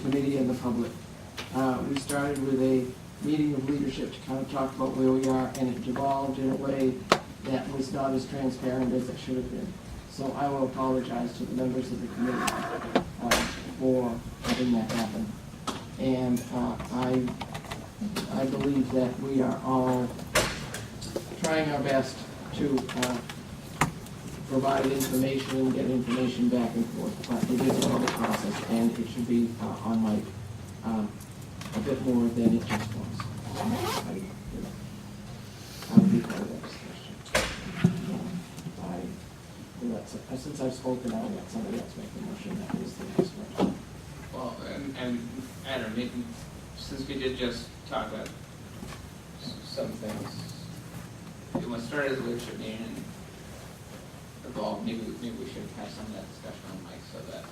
committee and the public. We started with a meeting of leadership to kind of talk about where we are, and it devolved in a way that was not as transparent as it should have been. So I will apologize to the members of the committee for having that happen. And I believe that we are all trying our best to provide information and get information back and forth. But it is a public process, and it should be on mic a bit more than it just was. I'll be part of that discussion. Since I've spoken, I'll let somebody else make the motion. That was the next one. Well, and Adam, maybe, since we did just talk about some things, it must start as a leadership meeting and evolve. Maybe we should have some of that discussion on mic so that.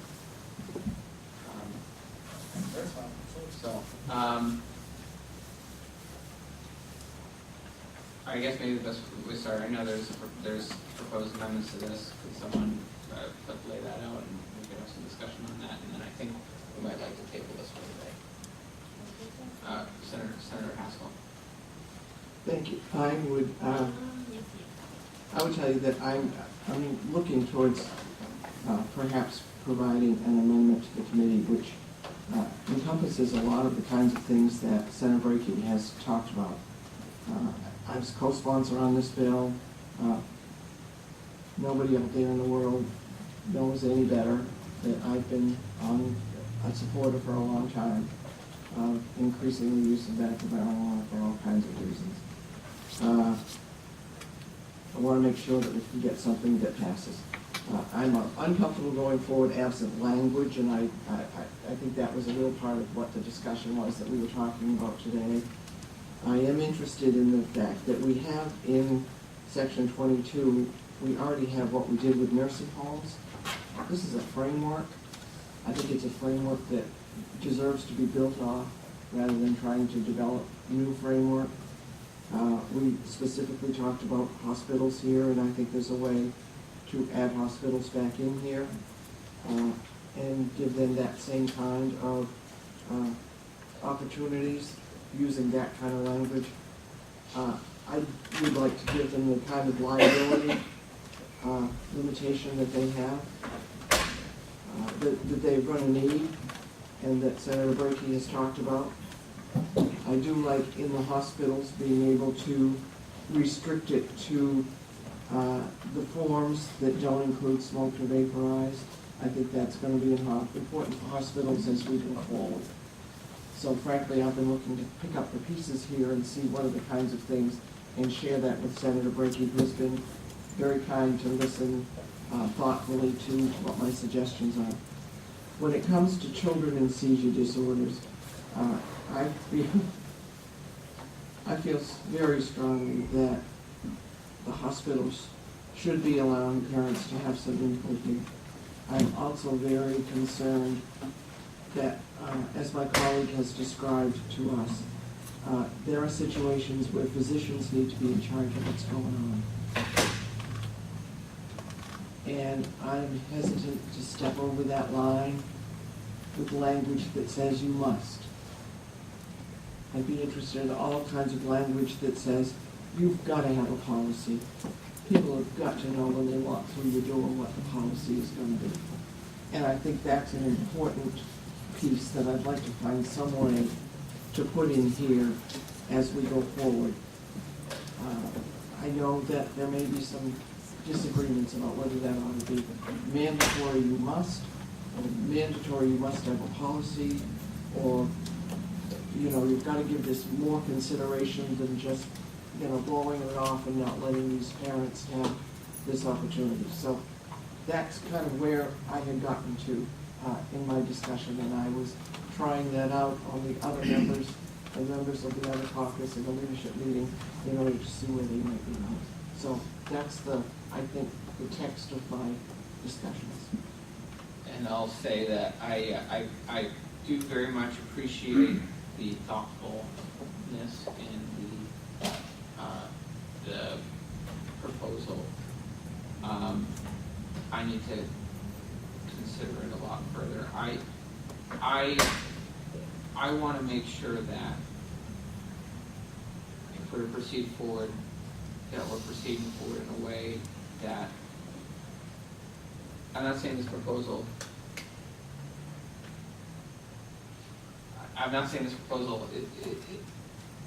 I guess maybe the best we start. I know there's proposed amendments to this. Could someone lay that out and we could have some discussion on that? And then I think we might like to table this for today. Senator Haskell. Thank you. I would tell you that I'm looking towards perhaps providing an amendment to the committee which encompasses a lot of the kinds of things that Senator Brakey has talked about. I was co-sponsor on this bill. Nobody out there in the world knows any better that I've been a supporter for a long time of increasing the use of medical marijuana for all kinds of reasons. I want to make sure that we can get something that passes. I'm uncomfortable going forward absent language, and I think that was a real part of what the discussion was that we were talking about today. I am interested in the fact that we have in Section 22, we already have what we did with nursing homes. This is a framework. I think it's a framework that deserves to be built off rather than trying to develop new framework. We specifically talked about hospitals here, and I think there's a way to add hospitals back in here and give them that same kind of opportunities using that kind of language. I would like to give them the kind of liability limitation that they have, that they're going to need, and that Senator Brakey has talked about. I do like in the hospitals being able to restrict it to the forms that don't include smoked or vaporized. I think that's going to be important for hospitals as we go forward. So frankly, I've been looking to pick up the pieces here and see what are the kinds of things and share that with Senator Brakey, who has been very kind to listen thoughtfully to what my suggestions are. When it comes to children and seizure disorders, I feel very strongly that the hospitals should be allowing parents to have some input here. I'm also very concerned that, as my colleague has described to us, there are situations where physicians need to be in charge of what's going on. And I'm hesitant to step over that line with language that says you must. I'd be interested in all kinds of language that says you've got to have a policy. People have got to know when they walk through your door what the policy is going to be. And I think that's an important piece that I'd like to find some way to put in here as we go forward. I know that there may be some disagreements about whether that ought to be mandatory you must, or mandatory you must have a policy, or you've got to give this more consideration than just blowing it off and not letting these parents have this opportunity. So that's kind of where I had gotten to in my discussion, and I was trying that out on the other members and members of the other caucus in the leadership meeting in order to see where they might be going. So that's I think, the text of my discussions. And I'll say that I do very much appreciate the thoughtfulness in the proposal. I need to consider it a lot further. I I want to make sure that if we're to proceed forward, that we're proceeding forward in a way that, I'm not saying this proposal,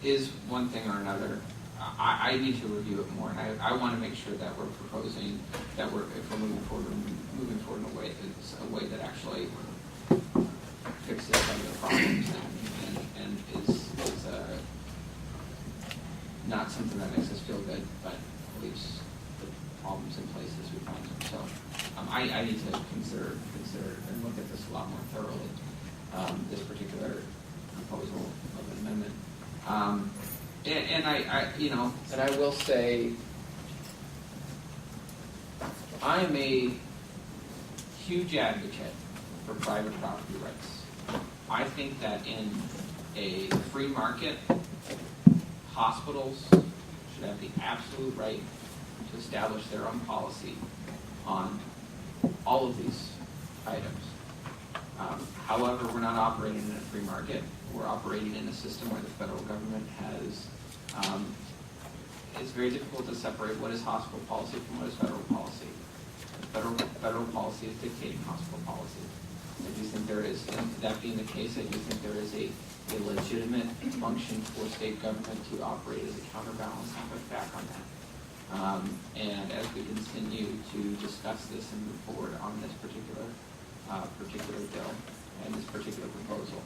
is one thing or another. I need to review it more, and I want to make sure that we're proposing, that if we're moving forward in a way that actually fixes some of the problems and is not something that makes us feel good, but leaves the problems in place as we find them. So I need to consider and look at this a lot more thoroughly, this particular proposal of an amendment. And I will say, I am a huge advocate for private property rights. I think that in a free market, hospitals should have the absolute right to establish their own policy on all of these items. However, we're not operating in a free market. We're operating in a system where the federal government has, it's very difficult to separate what is hospital policy from what is federal policy. Federal policy is dictating hospital policy. I do think there is, and that being the case, I do think there is a legitimate function for state government to operate as a counterbalance and put back on that. And as we continue to discuss this and move forward on this particular bill and this particular proposal,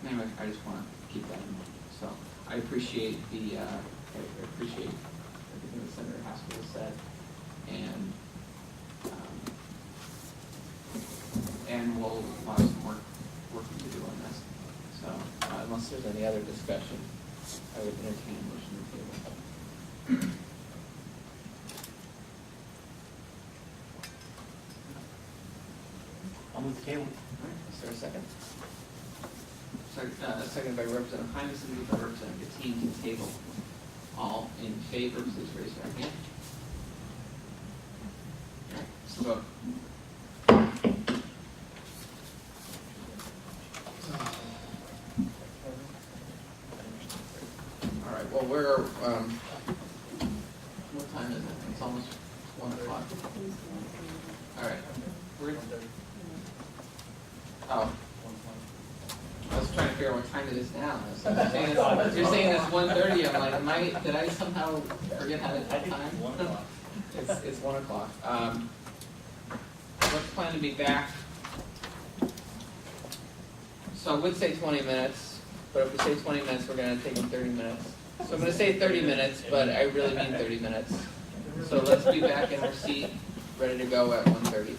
anyway, I just want to keep that in mind. So I appreciate everything that Senator Haskell said, and we'll have some work to do on this. So unless there's any other discussion, I would entertain a motion to table. I'll move the table. All right, is there a second? Second by Representative Hyman, and by Representative Gatine to table. All in favor, please raise your hand. All right, let's vote. All right, well, we're, what time is it? It's almost 1 o'clock. All right. Oh. I was trying to figure out what time it is now. You're saying it's 1:30. I'm like, did I somehow forget how to tell time? 1 o'clock. It's 1 o'clock. Let's plan to be back. So I would say 20 minutes, but if we say 20 minutes, we're going to take 30 minutes. So I'm going to say 30 minutes, but I really mean 30 minutes. So let's be back in our seat, ready to go at 1:30.